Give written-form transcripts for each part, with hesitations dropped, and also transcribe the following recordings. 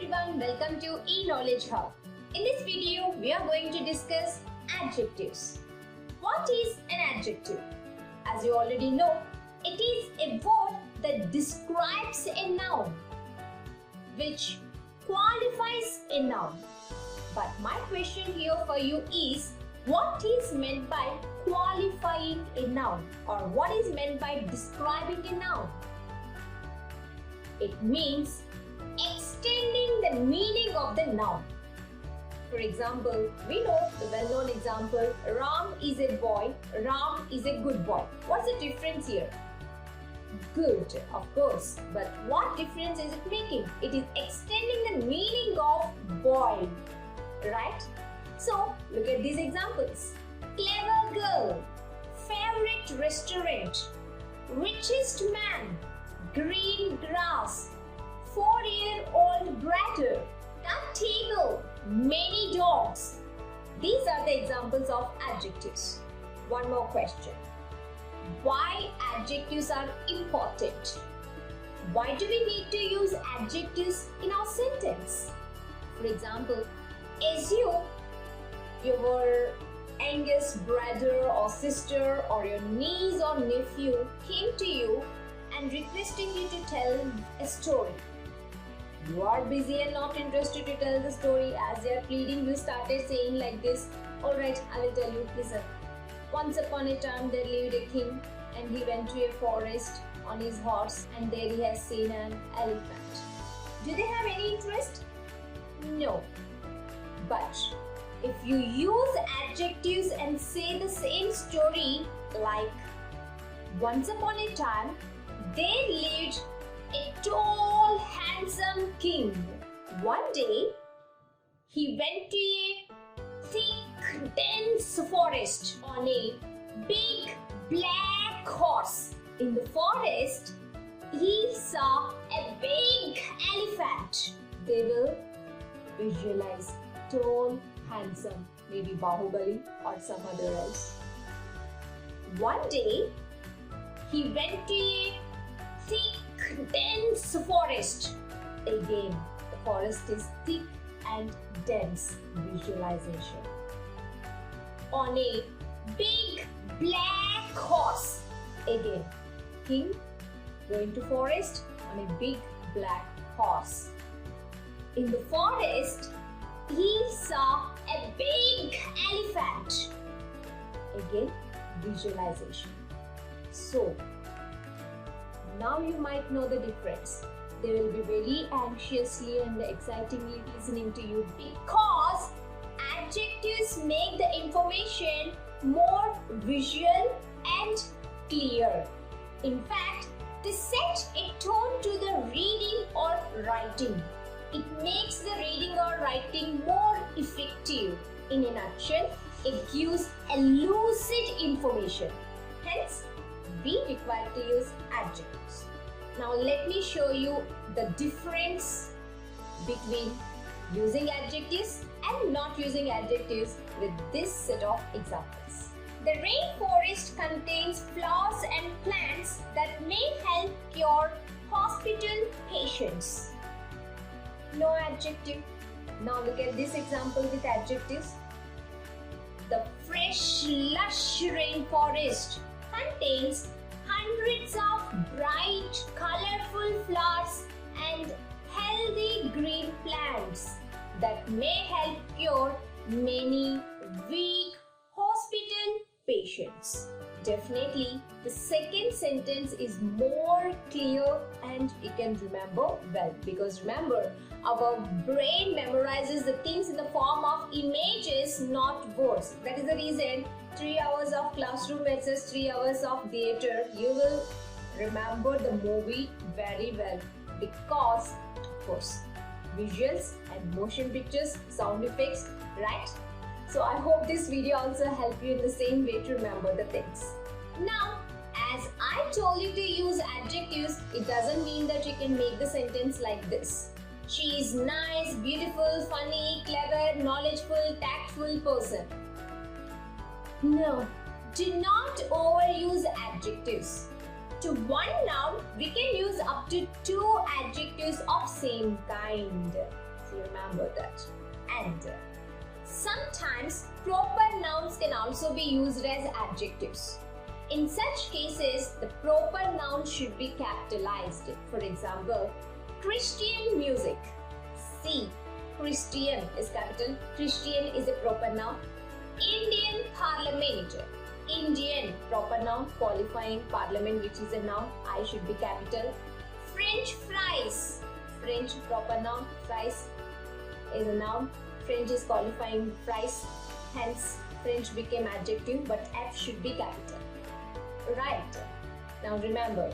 everyone, welcome to eKnowledge Hub. In this video, we are going to discuss adjectives. What is an adjective? As you already know, it is a word that describes a noun, which qualifies a noun. But my question here for you is, what is meant by qualifying a noun, or what is meant by describing a noun? It means extending the meaning of the noun. For example, we know the well-known example, Ram is a boy, Ram is a good boy. What's the difference here? Good, of course, but what difference is it making? It is extending the meaning of boy, right? So, look at these examples. Clever girl, favorite restaurant, richest man, green grass, 4-year-old brother, that table, many dogs. These are the examples of adjectives. One more question. Why adjectives are important? Why do we need to use adjectives in our sentence? For example, assume your youngest brother or sister or your niece or nephew came to you and requesting you to tell a story. You are busy and not interested to tell the story. As they are pleading, you started saying like this, alright, I will tell you, listen. Once upon a time there lived a king, and he went to a forest on his horse, and there he has seen an elephant. Do they have any interest? No. But if you use adjectives and say the same story, like once upon a time there lived a tall, handsome king. One day, he went to a thick, dense forest on a big black horse. In the forest, he saw a big elephant. They will visualize tall, handsome, maybe Bahubali or some other else. One day, he went to a thick, dense forest. Again, the forest is thick and dense. Visualization. On a big black horse. Again, king going to forest on a big black horse. In the forest, he saw a big elephant. Again, visualization. So, now you might know the difference. They will be very anxiously and excitingly listening to you because adjectives make the information more visual and clear. In fact, they set a tone to the reading or writing. It makes the reading or writing more effective. In a nutshell, it gives a lucid information. Hence, we require to use adjectives. Now let me show you the difference between using adjectives and not using adjectives with this set of examples. The rainforest contains flowers and plants that may help cure hospital patients. No adjective. Now look at this example with adjectives. The fresh, lush rainforest contains hundreds of bright, colorful flowers and healthy green plants that may help cure many weak hospital patients. Definitely, the second sentence is more clear and you can remember well, because remember, our brain memorizes the things in the form of images, not words. That is the reason 3 hours of classroom versus 3 hours of theatre, you will remember the movie very well because, of course, visuals and motion pictures, sound effects, right? So I hope this video also helped you in the same way to remember the things. Now, as I told you to use adjectives, it doesn't mean that you can make the sentence like this. She is nice, beautiful, funny, clever, knowledgeful, tactful person. No, do not overuse adjectives. To one noun, we can use up to 2 adjectives of same kind. Remember that. And sometimes proper nouns can also be used as adjectives. In such cases, the proper noun should be capitalized. For example, Christian music. See, Christian is capital. Christian is a proper noun. Indian parliament. Indian proper noun, qualifying parliament, which is a noun. I should be capital. French fries. French proper noun. Fries is a noun. French is qualifying fries. Hence, French became adjective, but F should be capital. Right. Now remember,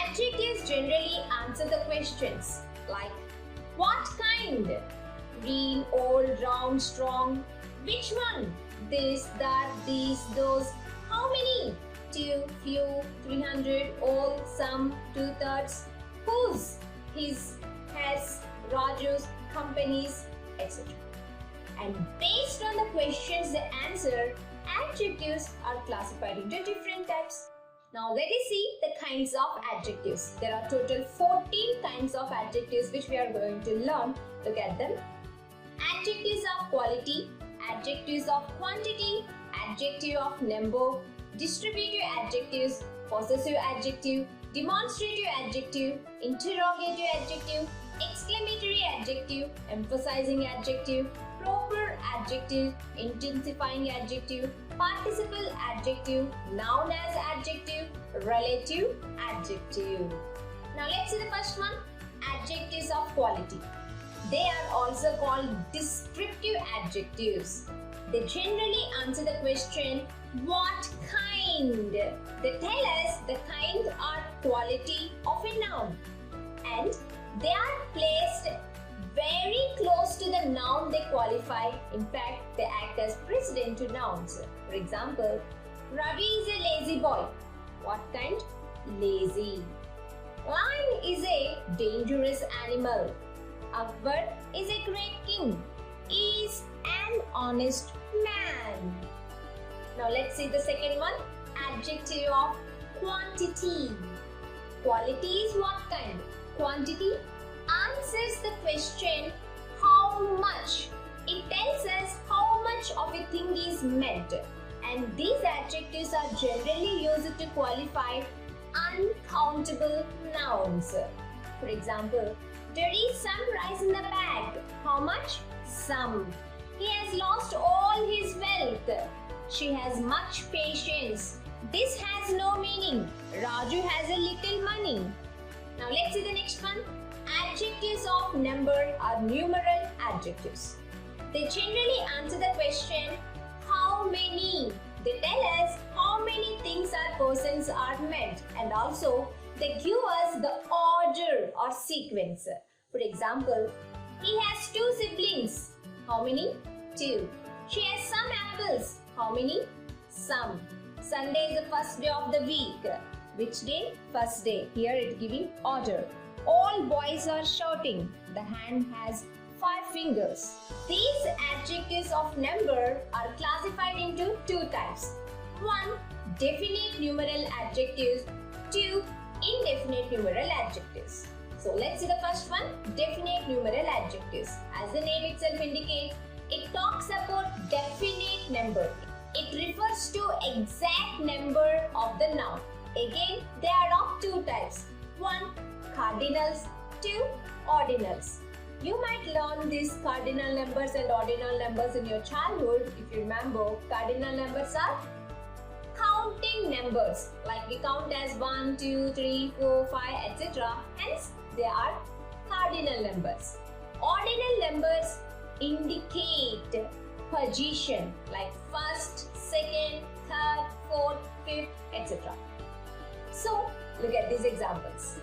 adjectives generally answer the questions like what kind? Green, old, round, strong. Which one? This, that, these, those. How many? 2, few, 300, all, some, 2/3. Whose? His, has, Raju's, companies, etc. And based on the questions they answer, adjectives are classified into different types. Now let us see the kinds of adjectives. There are total 14 kinds of adjectives which we are going to learn. Look at them. Adjectives of quality, adjectives of quantity, adjective of number, distributive adjectives, possessive adjective, demonstrative adjective, interrogative adjective, exclamatory adjective, emphasizing adjective, proper adjective, intensifying adjective, participle adjective, noun as adjective, relative adjective. Now let's see the first one, adjectives of quality. They are also called descriptive adjectives. They generally answer the question, what kind? They tell us the kind or quality of a noun. And they are placed very close to the noun they qualify. In fact, they act as precedent to nouns. For example, Ravi is a lazy boy. What kind? Lazy. Lion is a dangerous animal. Akbar is a great king. He is an honest man. Now let's see the second one. Adjective of quantity. Quality is what kind? Quantity answers the question how much. It tells us how much of a thing is meant. And these adjectives are generally used to qualify uncountable nouns. For example, there is some rice in the bag. How much? Some. He has lost all his wealth. She has much patience. This has no meaning. Raju has a little money. Now let's see the next one. Adjectives of number are numeral adjectives. They generally answer the question, how many? They tell us how many things or persons are met, and also they give us the order or sequence. For example, he has 2 siblings. How many? 2. She has some apples. How many? Some. Sunday is the first day of the week. Which day? First day. Here it giving order. All boys are shouting. The hand has 5 fingers. These adjectives of number are classified into 2 types. 1. Definite numeral adjectives. 2. Indefinite numeral adjectives. So let's see the first one, definite numeral adjectives. As the name itself indicates, it talks about definite number. It refers to exact number of the noun. Again, they are of 2 types. 1. Cardinals. 2. Ordinals. You might learn these cardinal numbers and ordinal numbers in your childhood. If you remember, cardinal numbers are counting numbers. Like we count as 1, 2, 3, 4, 5, etc. Hence, they are cardinal numbers. Ordinal numbers indicate position like first, second, third, fourth, fifth, etc. So, look at these examples.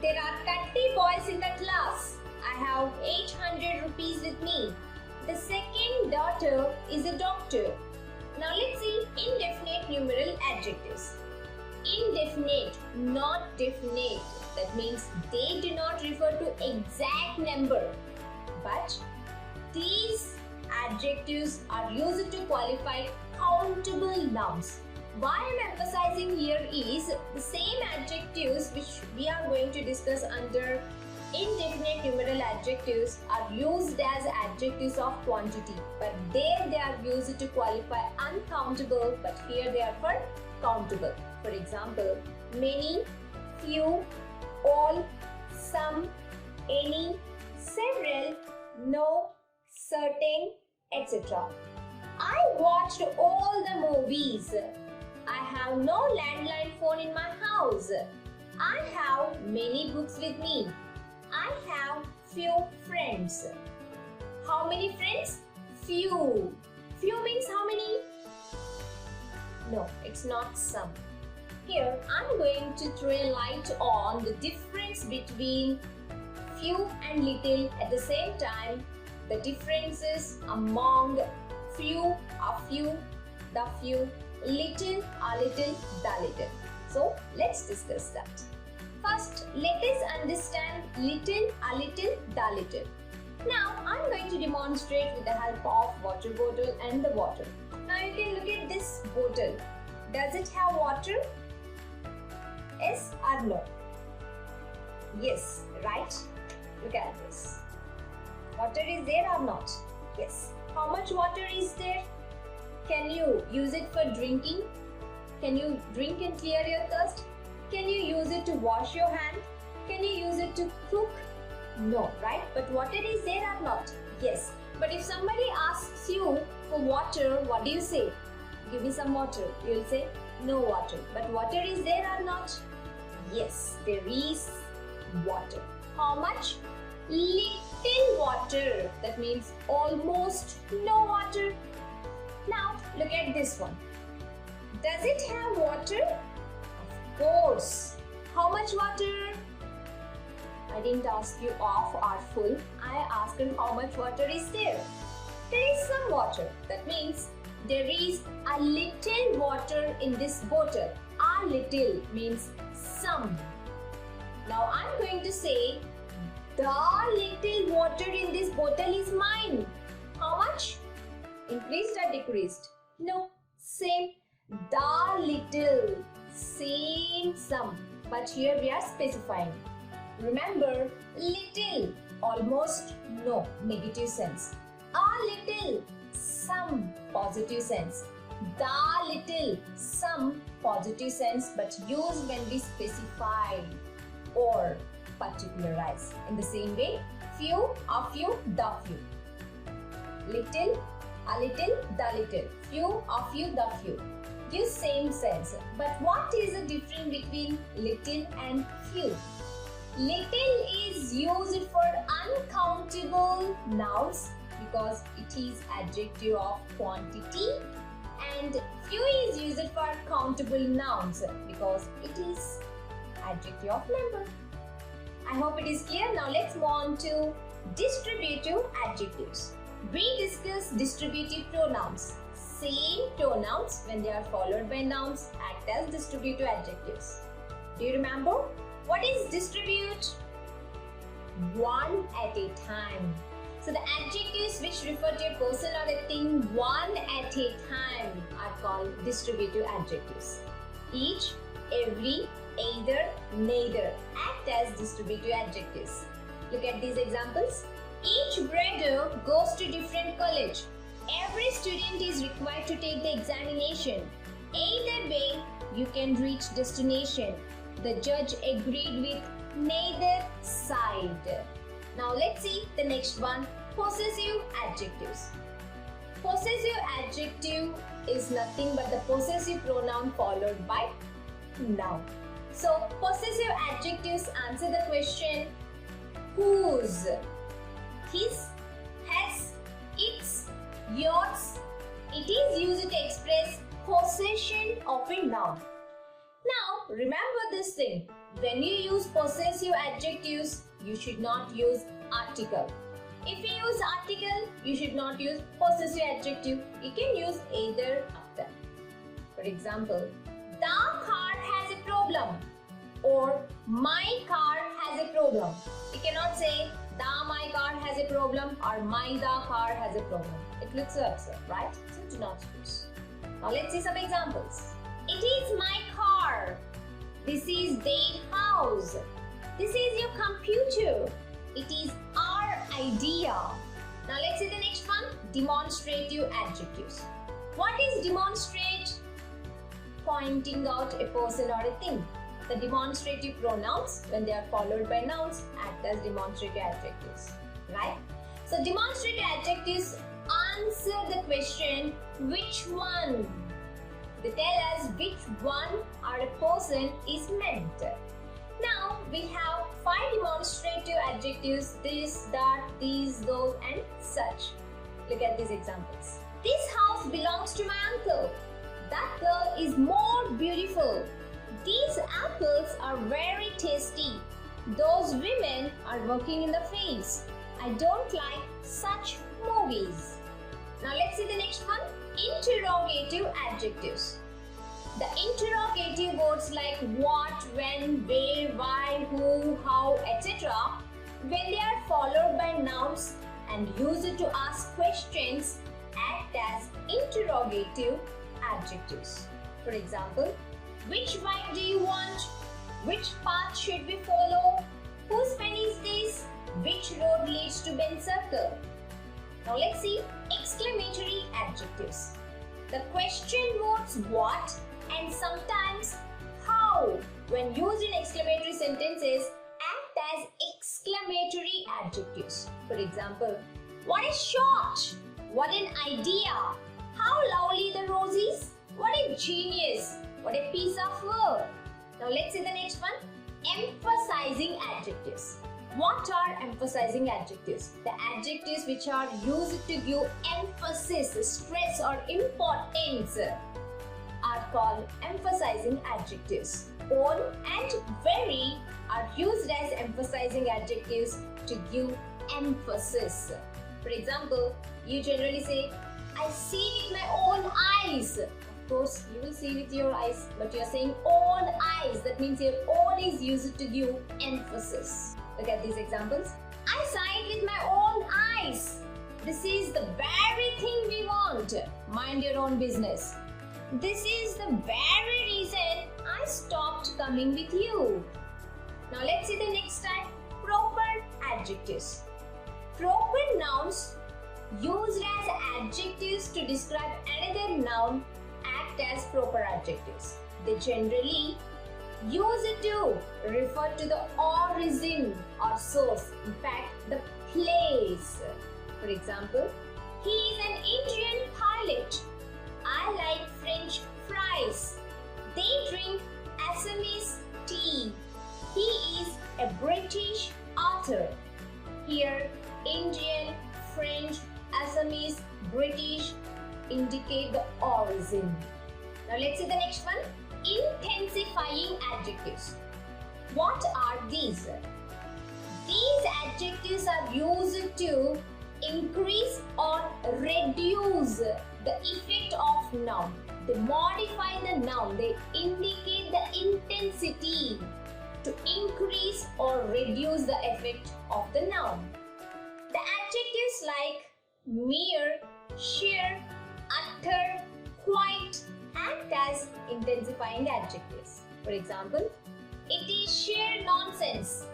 There are 30 boys in the class. I have 800 rupees with me. The second daughter is a doctor. Now let's see indefinite numeral adjectives. Indefinite, not definite. That means they do not refer to exact number. But these adjectives are used to qualify countable nouns. Why I am emphasizing here is the same adjectives which we are going to discuss under Indefinite numeral adjectives are used as adjectives of quantity, but there they are used to qualify uncountable, but here they are for countable. For example, many, few, all, some, any, several, no, certain, etc. I watched all the movies. I have no landline phone in my house. I have many books with me. I have few friends. How many friends? Few. Few means how many? No, it's not some. Here, I'm going to throw a light on the difference between few and little. At the same time, the differences among few, a few, the few, little, a little, the little. So, let's discuss that. First, let us understand little, a little, the little. Now, I'm going to demonstrate with the help of water bottle and the water. Now, you can look at this bottle. Does it have water? Yes or no? Yes, right? Look at this. Water is there or not? Yes. How much water is there? Can you use it for drinking? Can you drink and clear your thirst? Can you use it to wash your hand? Can you use it to cook? No, right? But water is there or not? Yes. But if somebody asks you for water, what do you say? Give me some water. You will say, no water. But water is there or not? Yes, there is water. How much? Little water. That means almost no water. Now, look at this one. Does it have water? Of course. How much water? I didn't ask you off or full. I asked you how much water is there. There is some water. That means there is a little water in this bottle. A little means some. Now I'm going to say the little water in this bottle is mine. How much? Increased or decreased? No, same. The little, same some. But here we are specifying. Remember, little, almost no, negative sense. A little, some, positive sense. The little, some, positive sense, but used when we specify or particularize. In the same way, few, a few, the few. Little, a little, the little. Few, a few, the few. Gives same sense. But what is the difference between little and few? Little is used for uncountable nouns because it is adjective of quantity, and few is used for countable nouns because it is adjective of number. I hope it is clear. Now let's move on to distributive adjectives. We discussed distributive pronouns. Same pronouns, when they are followed by nouns, act as distributive adjectives. Do you remember? What is distribute? One at a time. So the adjectives which refer to a person or a thing one at a time are called distributive adjectives. Each, every, either, neither act as distributive adjectives. Look at these examples. Each brother goes to different college. Every student is required to take the examination. Either way, you can reach destination. The judge agreed with neither side. Now let's see the next one, possessive adjectives. Possessive adjective is nothing but the possessive pronoun followed by noun. So possessive adjectives answer the question whose, his, has, its, yours. It is used to express possession of a noun. Now remember this thing, when you use possessive adjectives, you should not use article. If you use article, you should not use possessive adjective. You can use either of them. For example, the car has a problem or my car has a problem. You cannot say the my car has a problem or my the car has a problem. It looks absurd, right? So do not use. Now let's see some examples. It is my car. This is their house. This is your computer. It is our idea. Now let's see the next one. Demonstrative adjectives. What is demonstrate? Pointing out a person or a thing. The demonstrative pronouns, when they are followed by nouns, act as demonstrative adjectives. Right? So demonstrative adjectives answer the question, which one? They tell us which one or a person is meant. Now we have 5 demonstrative adjectives: this, that, these, those, and such. Look at these examples. This house belongs to my uncle. That girl is more beautiful. These apples are very tasty. Those women are working in the fields. I don't like such movies. Now let's see the next one. Interrogative adjectives. The interrogative words like what, when, where, why, who, how, etc. when they are followed by nouns and used to ask questions, act as interrogative adjectives. For example, which wine do you want? Which path should we follow? Whose pen is this? Which road leads to Ben Circle? Now let's see exclamatory adjectives. The question words what and sometimes how, when used in exclamatory sentences, act as exclamatory adjectives. For example, what a shot! What an idea! How lovely the rose is! What a genius! What a piece of work! Now let's see the next one. Emphasizing adjectives. What are emphasizing adjectives? The adjectives which are used to give emphasis, stress or importance are called emphasizing adjectives. On and very are used as emphasizing adjectives to give emphasis. For example, you generally say, I see with my own eyes. Of course, you will see with your eyes, but you are saying own eyes. That means your own is used to give emphasis. Look at these examples. I saw it with my own eyes. This is the very thing we want. Mind your own business. This is the very reason I stopped coming with you. Now let's see the next type. Proper adjectives. Proper nouns used as adjectives to describe another noun act as proper adjectives. They generally use it to refer to the origin or source, in fact, the place. For example, he is an Indian pilot. I like French fries. They drink Assamese tea. He is a British author. Here, Indian, French, Assamese, British indicate the origin. Now let's see the next one. Intensifying adjectives. What are these? These adjectives are used to increase or reduce the effect of noun. They modify the noun. They indicate the intensity to increase or reduce the effect of the noun. The adjectives like mere, sheer, utter, quite act as intensifying adjectives. For example, it is sheer nonsense.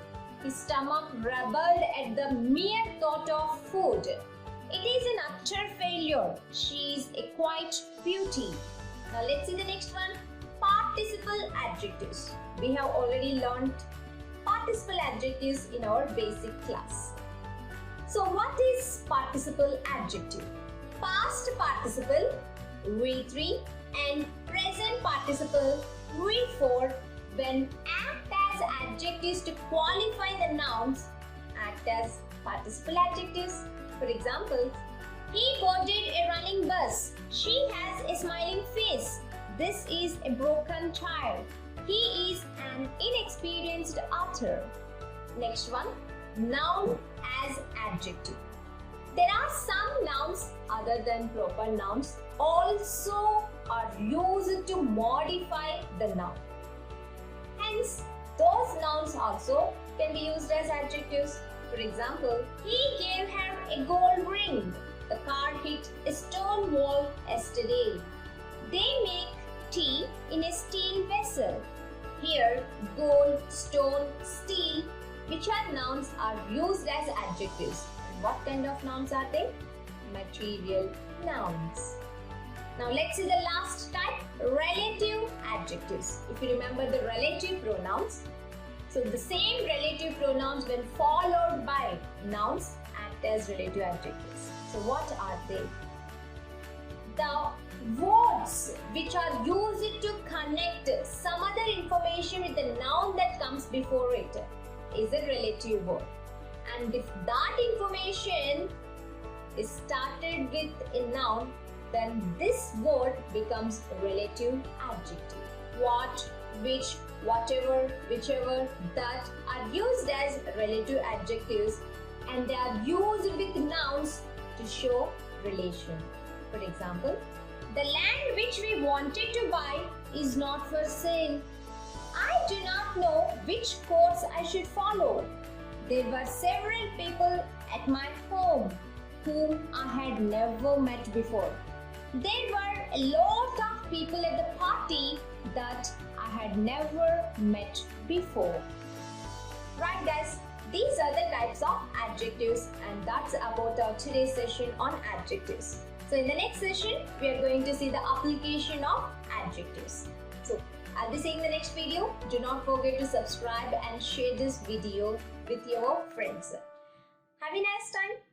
His stomach rebelled at the mere thought of food. It is an utter failure. She is a quiet beauty. Now let's see the next one. Participle adjectives. We have already learned participle adjectives in our basic class. So what is participle adjective? Past participle, V3, and present participle, V4, when act as adjectives to qualify the nouns, act as participle adjectives. For example, he boarded a running bus. She has a smiling face. This is a broken child. He is an inexperienced author. Next one, noun as adjective. There are some nouns other than proper nouns also are used to modify the noun. Hence, those nouns also can be used as adjectives. For example, he gave her a gold ring. The car hit a stone wall yesterday. They make tea in a steel vessel. Here, gold, stone, steel which are nouns are used as adjectives. What kind of nouns are they? Material nouns. Now let's see the last type, relative adjectives. If you remember the relative pronouns, so the same relative pronouns when followed by nouns act as relative adjectives. So what are they? The words which are used to connect some other information with the noun that comes before it is a relative word. And if that information is started with a noun, then this word becomes a relative adjective. What, which, whatever, whichever, that are used as relative adjectives, and they are used with nouns to show relation. For example, the land which we wanted to buy is not for sale. I do not know which course I should follow. There were several people at my home whom I had never met before. There were a lot of people at the party that I had never met before. Right guys, these are the types of adjectives, and that's about our today's session on adjectives. So in the next session, we are going to see the application of adjectives. So I'll be seeing the next video. Do not forget to subscribe and share this video with your friends. Have a nice time.